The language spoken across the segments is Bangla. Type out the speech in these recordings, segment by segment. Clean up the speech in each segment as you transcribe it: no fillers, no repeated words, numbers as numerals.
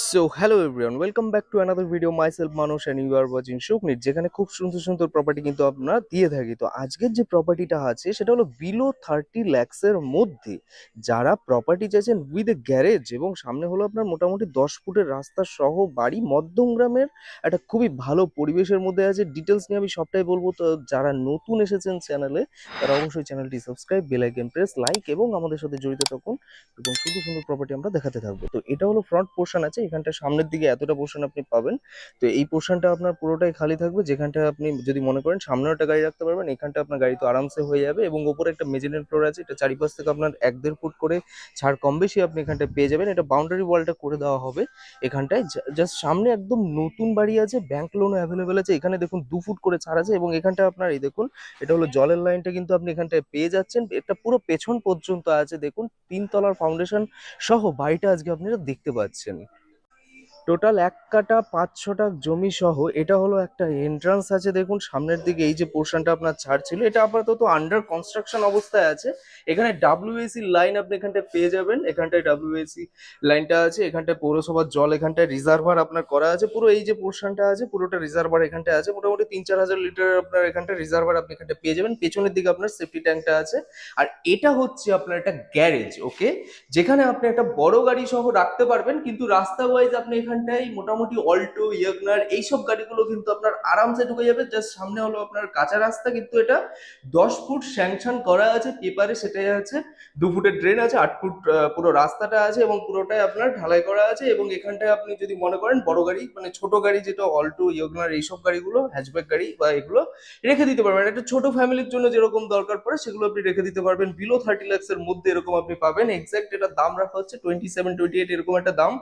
So hello everyone, welcome back to another video. Myself মানুষ অ্যান্ড ইউ আর ওয়াচিং সুকনিট, যেখানে খুব সুন্দর সুন্দর প্রপার্টি কিন্তু আমরা দিয়ে থাকি। তো আজকের যে প্রপার্টিটা আছে সেটা হলো বিলো 30 লাখসের মধ্যে। যারা প্রপার্টি চাইছেন উইথ এ গ্যারেজ এবং সামনে হলো আপনার মোটামুটি 10 ফুটের রাস্তা সহ বাড়ি, মধ্যমগ্রামের একটা খুবই ভালো পরিবেশের মধ্যে আছে। ডিটেলস নিয়ে আমি সবটাই বলবো। তো যারা নতুন এসেছেন চ্যানেলে, তারা অবশ্যই চ্যানেলটি subscribe, bell icon press, like এবং আমাদের সাথে জড়িত থাকুন এবং সুন্দর সুন্দর প্রপার্টি আমরা দেখাতে থাকবো। তো এটা হলো ফ্রন্ট পোর্শন আছে, এখানটা সামনের দিকে এতটা পোর্শন আপনি পাবেন। তো এই পোর্শনটা আপনার পুরোটাই খালি থাকবে, যেখানটা আপনি যদি মনে করেন সামনেও একটা গাড়ি রাখতে পারবেন, এখানটা আপনার গাড়ি তো আরামসে হয়ে যাবে। এবং ওপরে একটা মেজারিন ফ্লোর আছে, এটা চারিপাশ থেকে আপনার 1-1.5 ফুট করে ছাড় কম বেশি আপনি এখানটায় পেয়ে যাবেন। এটা বাউন্ডারি ওয়ালটা করে দেওয়া হবে এখানটায়। জাস্ট সামনে একদম নতুন বাড়ি আছে, ব্যাংক লোনও অ্যাভেলেবেল আছে। এখানে দেখুন 2 ফুট করে ছাড় আছে এবং এখানটা আপনার এই দেখুন, এটা হলো জলের লাইনটা কিন্তু আপনি এখানটায় পেয়ে যাচ্ছেন। এটা পুরো পেছন পর্যন্ত আছে, দেখুন 3 তলার ফাউন্ডেশন সহ বাড়িটা আজকে আপনারা দেখতে পাচ্ছেন। টোটাল 1 কাঠা 5 ছটাক জমি সহ এটা হলো একটা এন্ট্রান্স আছে। দেখুন সামনের দিকে এই যে পোর্শনটা আপনার ছাড় ছিল, এটা আপাতত আন্ডার কনস্ট্রাকশন অবস্থায় আছে। এখানে ডাব্লিউএসি লাইন আপনি এখানটায় পেয়ে যাবেন, এখানটায় ডাব্লিউএসি লাইনটা আছে। এখানটায় পৌরসভার জল এখানটায় রিজার্ভার আপনার করা আছে। পুরো এই যে পোর্শনটা আছে পুরোটা রিজার্ভার এখানটায় আছে, মোটামুটি 3-4 হাজার লিটার আপনার এখানটায় রিজার্ভার আপনি এখানটায় পেয়ে যাবেন। পেছনের দিকে আপনার সেফটি ট্যাঙ্কটা আছে। আর এটা হচ্ছে আপনার একটা গ্যারেজ, ওকে, যেখানে আপনি একটা বড় গাড়ি সহ রাখতে পারবেন। কিন্তু রাস্তা ওয়াইজ আপনি এখানটায় মোটামুটি অল্টো, ইয়গনার এইসব গাড়িগুলো কিন্তু আপনার আরামসে ঢুকে যাবে। জাস্ট সামনে হলো আপনার কাঁচা রাস্তা, কিন্তু এটা 10 ফুট স্যাংশন করা আছে পেপারে, সেটাই আছে। 2 ফুটের ড্রেন আছে, 8 ফুট পুরো রাস্তাটা আছে এবং পুরোটাই আপনার ঢালাই করা আছে। এবং এখানটায় আপনি যদি মনে করেন বড় গাড়ি, মানে ছোট গাড়ি যেটা অল্টো, ইয়গনার এইসব গাড়িগুলো, হ্যাচব্যাক গাড়ি বা এগুলো রেখে দিতে পারবেন। একটা ছোট ফ্যামিলির জন্য যেরকম দরকার পড়ে সেগুলো আপনি রেখে দিতে পারবেন। বিলো 30 লাখসের মধ্যে এরকম আপনি পাবেন। এক্সাক্ট এটা দাম রাখা হচ্ছে 27-28 এরকম একটা দাম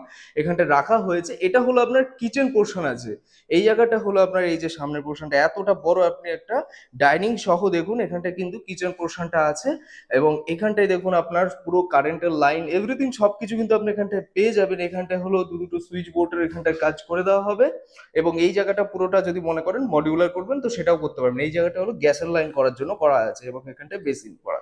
এখানটা রাখা হয়েছে। এটা হলো আপনার কিচেন পোর্শন আছে। এই জায়গাটা হলো আপনার এই যে সামনের পোর্শনটা এতটা বড়, আপনি একটা ডাইনিং সহ দেখুন এখানটা কিন্তু কিচেন পোর্শনটা আছে। এবং এখানটায় দেখুন আপনার পুরো কারেন্টের লাইন এভরিথিং সবকিছু কিন্তু আপনি এখানটায় পেয়ে যাবেন। এখানটায় হলো দুটো সুইচ বোর্ডের এখানটায় কাজ করে দেওয়া হবে। এবং এই জায়গাটা পুরোটা যদি মনে করেন মডিউলার করবেন তো সেটাও করতে পারবেন। এই জায়গাটা হলো গ্যাসের লাইন করার জন্য করা আছে এবং এখানটায় বেসিন করা।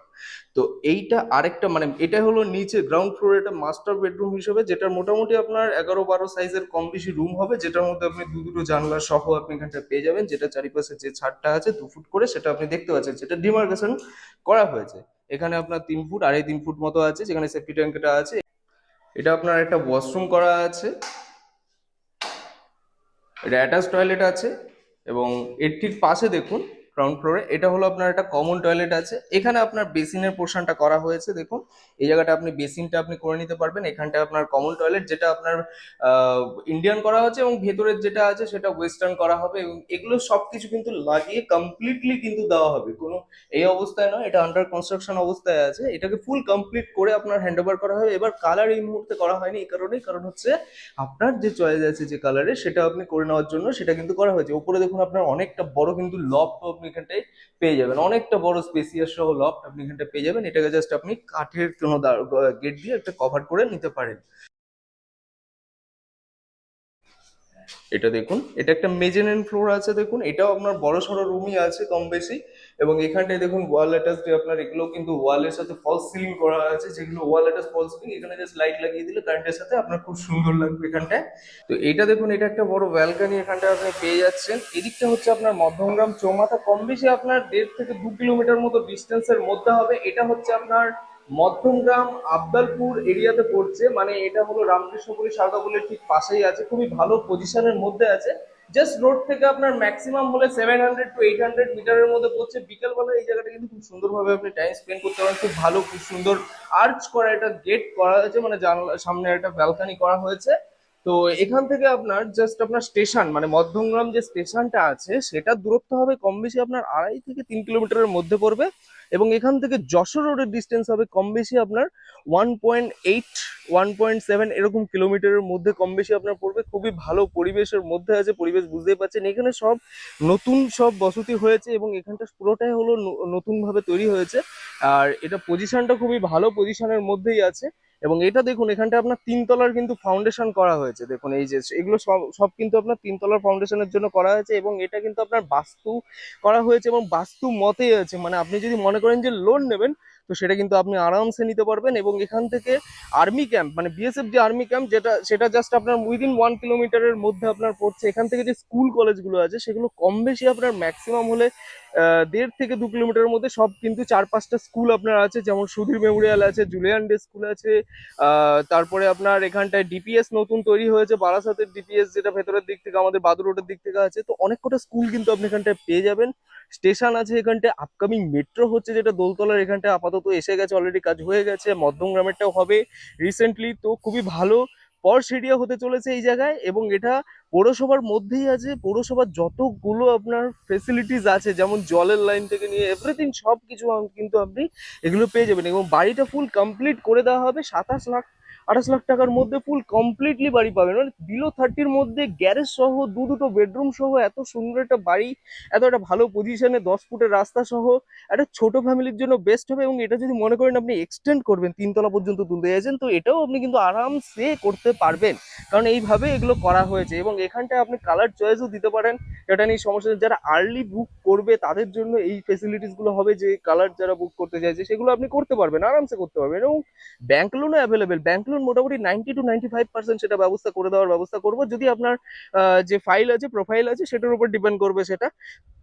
তো এইটা আরেকটা, মানে এটা হলো নিচে গ্রাউন্ড ফ্লোরে এটা মাস্টার বেডরুম হিসেবে, যেটা মোটামুটি আপনার 11-12 সাইজের কম বেশি রুম হবে, যেটার মধ্যে আপনি দুটো জানলা সহ আপনি এখানটা পেয়ে যাবেন। যেটা চারিপাশে যে ছাদটা আছে 2 ফুট করে, সেটা আপনি দেখতে পাচ্ছেন, সেটা ডিমার্কেশন করা হয়েছে। এখানে আপনার 3 ফুট, 2.5-3 ফুট মতো আছে, যেখানে সেফটি ট্যাঙ্কটা আছে। এটা আপনার একটা ওয়াশরুম করা আছে, এটা অ্যাটাচ টয়লেট আছে। এবং এর ঠিক পাশে দেখুন গ্রাউন্ড ফ্লোরে এটা হলো আপনার একটা কমন টয়লেট আছে। এখানে আপনার বেসিনের পোর্শনটা করা হয়েছে, দেখুন এই জায়গাটা আপনি বেসিনটা আপনি করে নিতে পারবেন। এখানটা আপনার কমন টয়লেট, যেটা আপনার ইন্ডিয়ান করা হচ্ছে এবং ভেতরের যেটা আছে সেটা ওয়েস্টার্ন করা হবে। এবং এগুলো সবকিছু কিন্তু লাগিয়ে কমপ্লিটলি কিন্তু দেওয়া হবে, কোনো এই অবস্থায় নয়, এটা আন্ডার কনস্ট্রাকশন অবস্থায় আছে। এটাকে ফুল কমপ্লিট করে আপনার হ্যান্ড ওভার করা হবে। এবার কালার এই মুহূর্তে করা হয়নি, এই কারণেই, কারণ হচ্ছে আপনার যে চয়েস আছে যে কালারে, সেটা আপনি করে নেওয়ার জন্য সেটা কিন্তু করা হয়েছে। উপরে দেখুন আপনার অনেকটা বড় কিন্তু লফট আপনি এখানটায় পেয়ে যাবেন, অনেকটা বড় স্পেসিয়াস সহ লফট আপনি এখানটা পেয়ে যাবেন। এটাকে জাস্ট আপনি কাঠের কোনো গেট দিয়ে একটা কভার করে নিতে পারেন। এটা দেখুন, এটা একটা মেজেনিন ফ্লোর আছে, দেখুন এটাও আপনার বড় সড়ো রুমই আছে কম বেশি। এবং এখানটায় দেখুন ওয়াল অ্যাটাচ যে আপনার এগুলো কিন্তু ওয়ালের সাথে ফলস সিলিং করা আছে, যেগুলো ওয়াল অ্যাটাচ ফলস সিলিং। এখানে জাস্ট লাইট লাগিয়ে দিলে কারেন্টের সাথে আপনার খুব সুন্দর লাগবে এখানটায়। তো এটা দেখুন, এটা একটা বড় ব্যালকনি এখানটায় আপনি পেয়ে যাচ্ছেন। এদিকটা হচ্ছে আপনার মধ্যমগ্রাম চৌমাথা, কম বেশি আপনার 1.5 থেকে 2 কিলোমিটার মতো ডিস্টেন্সের মধ্যে হবে। এটা হচ্ছে আপনার মধ্যমগ্রাম আবদালপুর এরিয়াতে পড়ছে, মানে এটা হলো রামকৃষ্ণপুরী সারদাপুলের ঠিক পাশেই আছে, খুবই ভালো পজিশনের মধ্যে আছে। জাস্ট রোড থেকে আপনার ম্যাক্সিমাম হলে 700 to 800 মিটারের মধ্যে পড়ছে। বিকেলবেলা এই জায়গাটা কিন্তু খুব সুন্দরভাবে আপনি টাইম স্পেন্ড করতে পারেন, খুব ভালো, খুব সুন্দর আর্চ করা একটা গেট করা হয়েছে, মানে জানলা সামনে একটা ব্যালকনি করা হয়েছে। তো এখান থেকে আপনার জাস্ট আপনার স্টেশন, মানে মধ্যমগ্রাম যে স্টেশনটা আছে সেটার দূরত্ব হবে কম বেশি আপনার 2.5 থেকে 3 কিলোমিটারের মধ্যে পড়বে। এবং এখান থেকে যশোর রোডের ডিস্টেন্স হবে কম বেশি আপনার 1.8, 1.7 এরকম কিলোমিটারের মধ্যে কম বেশি আপনার পড়বে। খুবই ভালো পরিবেশের মধ্যে আছে, পরিবেশ বুঝতেই পারছেন। এখানে সব নতুন সব বসতি হয়েছে এবং এখানটা পুরোটাই হলো নতুন ভাবে তৈরি হয়েছে। আর এটা পজিশনটা খুবই ভালো পজিশনের মধ্যেই আছে। এবং এটা দেখুন এখানটা আপনার 3 তলার কিন্তু ফাউন্ডেশন করা হয়েছে, দেখুন এই যে এগুলো সব সব কিন্তু আপনার 3 তলার ফাউন্ডেশনের জন্য করা হয়েছে। এবং এটা কিন্তু আপনার বাস্তু করা হয়েছে এবং বাস্তু মতেই আছে, মানে আপনি যদি মনে করেন যে লোন নেবেন তো সেটা কিন্তু আপনি আরামসে নিতে পারবেন। এবং এখান থেকে আর্মি ক্যাম্প মানে বিএসএফ যে আর্মি ক্যাম্প সেটা জাস্ট আপনার উইদিন 1 কিলোমিটারের মধ্যে আপনার পড়ছে। এখান থেকে যে স্কুল কলেজগুলো আছে সেগুলো কম বেশি আপনার ম্যাক্সিমাম হলে 1.5 থেকে 2 কিলোমিটারের মধ্যে সব কিন্তু 4-5টা স্কুল আপনার আছে, যেমন সুধীর মেমোরিয়াল আছে, জুলিয়ান ডে স্কুল আছে। তারপরে আপনার এখানটায় ডিপিএস নতুন তৈরি হয়েছে, বারাসাতের ডিপিএস, যেটা ভেতরের দিক থেকে আমাদের বাদুর রোডের দিক থেকে আছে। তো অনেক কটা স্কুল কিন্তু আপনি এখানটায় পেয়ে যাবেন। স্টেশন আছে এখানটায়, আপকামিং মেট্রো হচ্ছে যেটা দোলতলার এখানটায় আপাতত এসে গেছে, অলরেডি কাজ হয়ে গেছে, মধ্যমগ্রামেরটাও হবে রিসেন্টলি। তো খুবই ভালো পর্শ এরিয়া হতে চলেছে এই জায়গায়। এবং এটা পৌরসভার মধ্যেই আছে। পৌরসভার যতগুলো আপনার ফেসিলিটিস আছে, যেমন জলের লাইন থেকে নিয়ে এভরিথিং সব কিছু কিন্তু আপনি এগুলো পেয়ে যাবেন। এবং বাড়িটা ফুল কমপ্লিট করে দেওয়া হবে 27-28 লাখ টাকার মধ্যে। ফুল কমপ্লিটলি বাড়ি পাবেন, মানে বিলো 30-র মধ্যে গ্যারেজ সহ দুটো বেডরুম সহ এত সুন্দর একটা বাড়ি, এত একটা ভালো পজিশনে, 10 ফুটের রাস্তা সহ একটা ছোট ফ্যামিলির জন্য বেস্ট হবে। এবং এটা যদি মনে করেন আপনি এক্সটেন্ড করবেন, 3 তলা পর্যন্ত তুলতে চাইছেন, তো এটাও আপনি কিন্তু আরামসে করতে পারবেন, কারণ এইভাবে এগুলো করা হয়েছে। এবং এখানটায় আপনি কালার চয়েসও দিতে পারেন, এটা নিয়ে সমস্যা নেই। যারা আর্লি বুক করবে তাদের জন্য এই ফেসিলিটিস গুলো হবে, যে কালার যারা বুক করতে চাইছে সেগুলো আপনি করতে পারবেন, আরামসে করতে পারবেন। এবং ব্যাংক লোনও অ্যাভেলেবেল, ব্যাংক লোন মোটামুটি 90 to 95% সেটা ব্যবস্থা করে দেওয়ার ব্যবস্থা করবো, যদি আপনার যে ফাইল আছে, প্রোফাইল আছে, সেটার উপর ডিপেন্ড করবে সেটা।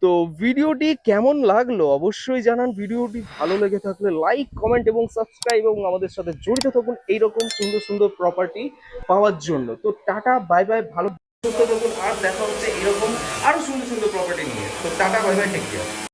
তো ভিডিওটি কেমন লাগলো অবশ্যই জানান। ভিডিওটি ভালো লেগে থাকলে লাইক, কমেন্ট এবং সাবস্ক্রাইব, এবং আমাদের সাথে জড়িত থাকুন এইরকম সুন্দর সুন্দর প্রপার্টি পাওয়ার জন্য। তো টাটা, বাই বাই, ভালো থাকুন, আর দেখা হচ্ছে এরকম আরো সুন্দর সুন্দর প্রপার্টি নিয়ে। তো tata, bye bye, take care.